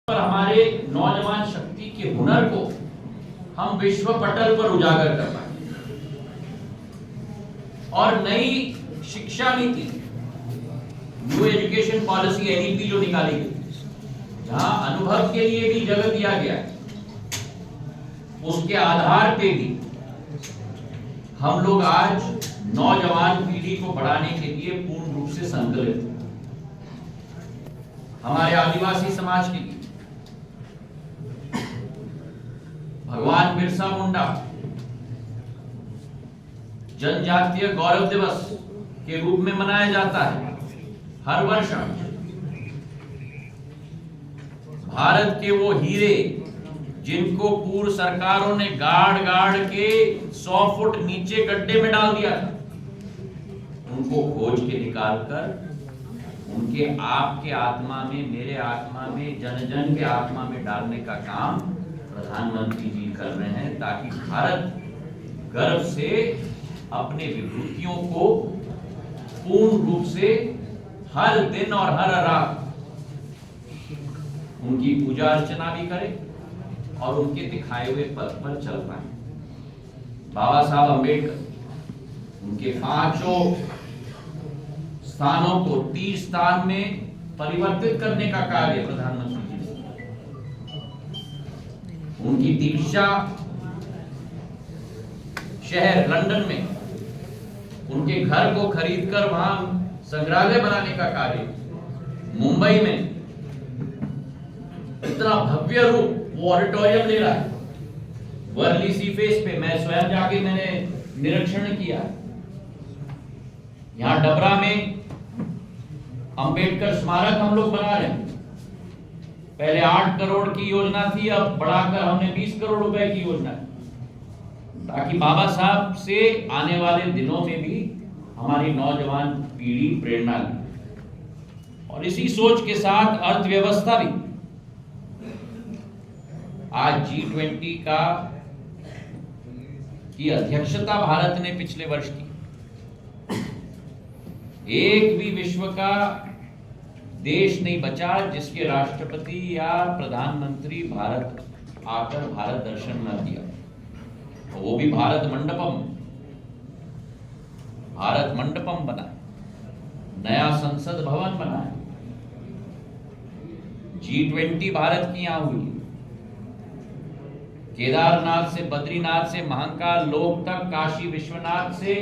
पर हमारे नौजवान शक्ति के हुनर को हम विश्व पटल पर उजागर कर पाए और नई शिक्षा नीति, न्यू एजुकेशन पॉलिसी एनईपी जो निकाली गई, जहां अनुभव के लिए भी जगह दिया गया है, उसके आधार पे भी हम लोग आज नौजवान पीढ़ी को बढ़ाने के लिए पूर्ण रूप से संकल्पित हैं। हमारे आदिवासी समाज के लिए भगवान बिरसा मुंडा जनजातीय गौरव दिवस के रूप में मनाया जाता है हर वर्ष। भारत के वो हीरे जिनको पूर्व सरकारों ने गाड़ गाड़ के 100 फुट नीचे गड्ढे में डाल दिया था, उनको खोज के निकालकर उनके आपके आत्मा में, मेरे आत्मा में, जन जन के आत्मा में डालने का काम प्रधानमंत्री जी कर रहे हैं, ताकि भारत गर्व से अपने विभूतियों को पूर्ण रूप से हर दिन और हर रात उनकी पूजा अर्चना भी करे और उनके दिखाए हुए पथ पर चल पाए। बाबा साहब अम्बेडकर उनके 5 स्थानों को 30 स्थान में परिवर्तित करने का कार्य प्रधानमंत्री जी ने, उनकी दीक्षा शहर लंदन में उनके घर को खरीदकर वहां संग्रहालय बनाने का कार्य, मुंबई में इतना भव्य रूप वो ऑडिटोरियम ले रहा है, वर्ली सी फेस पे मैं स्वयं जाके मैंने निरीक्षण किया। यहां डबरा में अंबेडकर स्मारक हम लोग बना रहे हैं। पहले 8 करोड़ की योजना थी, अब बढ़ाकर हमने 20 करोड़ रुपए की योजना है, ताकि बाबा साहब से आने वाले दिनों में भी हमारी नौजवान पीढ़ी प्रेरणा ले। और इसी सोच के साथ अर्थव्यवस्था भी, आज G20 की अध्यक्षता भारत ने पिछले वर्ष की। एक भी विश्व का देश नहीं बचा जिसके राष्ट्रपति या प्रधानमंत्री भारत आकर भारत दर्शन न किया, तो वो भी भारत मंडपम बना है, नया संसद भवन बना है। G20 भारत की यहां हुई है। केदारनाथ से, बद्रीनाथ से, महाकाल लोक तक, काशी विश्वनाथ से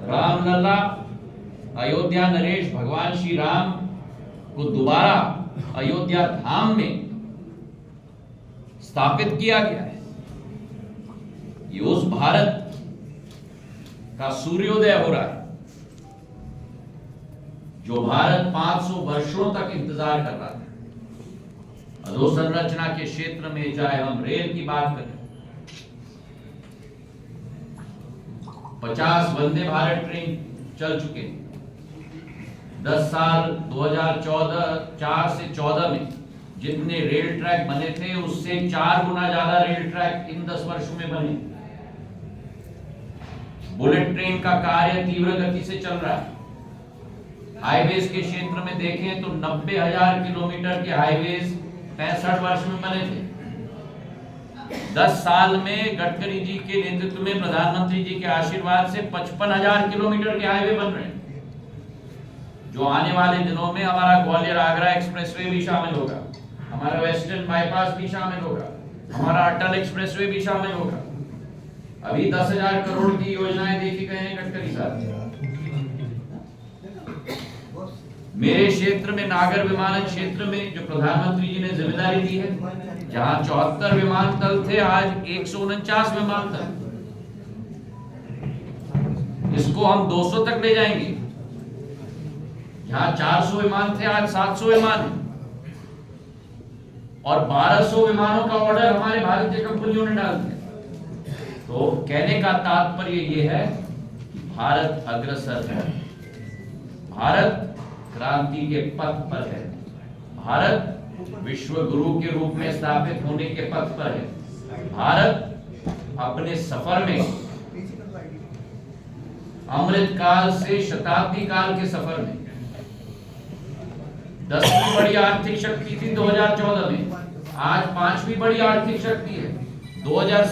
रामलला, अयोध्या नरेश, भगवान श्री राम को दोबारा अयोध्या धाम में स्थापित किया गया है। ये उस भारत का सूर्योदय हो रहा है जो भारत 500 वर्षों तक इंतजार कर रहा था। अधोसंरचना के क्षेत्र में, चाहे हम रेल की बात करें, 50 वंदे भारत ट्रेन चल चुके हैं। 10 साल 2004 से 14 में जितने रेल ट्रैक बने थे, उससे 4 गुना ज्यादा रेल ट्रैक इन 10 वर्षों में बने। बुलेट ट्रेन का कार्य तीव्र गति से चल रहा है। हाईवेज के क्षेत्र में देखें तो 90,000 किलोमीटर के हाईवेज 65 वर्ष में बने थे। 10 साल में गडकरी जी के नेतृत्व में, प्रधानमंत्री जी के आशीर्वाद से 55,000 किलोमीटर के हाईवे बन रहे हैं, जो आने वाले दिनों में हमारा ग्वालियर आगरा एक्सप्रेसवे भी शामिल होगा, हमारा वेस्टर्न बाईपास भी शामिल होगा, हमारा अटल एक्सप्रेसवे भी शामिल होगा। अभी 10,000 करोड़ की योजनाएं देखी गए हैं गडकरी साहब। मेरे क्षेत्र में, नागर विमानन क्षेत्र में, जो प्रधानमंत्री जी ने जिम्मेदारी दी है, जहां 74 विमानतल थे, आज 149 विमानतल, इसको हम 200 तक ले जाएंगे। जहां 400 विमान थे, आज 700 विमान है, और 1200 विमानों का ऑर्डर हमारे भारतीय कंपनियों ने डाल दिया। तो कहने का तात्पर्य यह है कि भारत अग्रसर है, भारत क्रांति के पथ पर है, भारत विश्व गुरु के रूप में स्थापित होने के पथ पर है। भारत अपने सफर में, अमृत काल से शताब्दी काल के सफर में 10वीं बड़ी आर्थिक शक्ति थी 2014 में, आज 5वीं बड़ी आर्थिक शक्ति है। 2000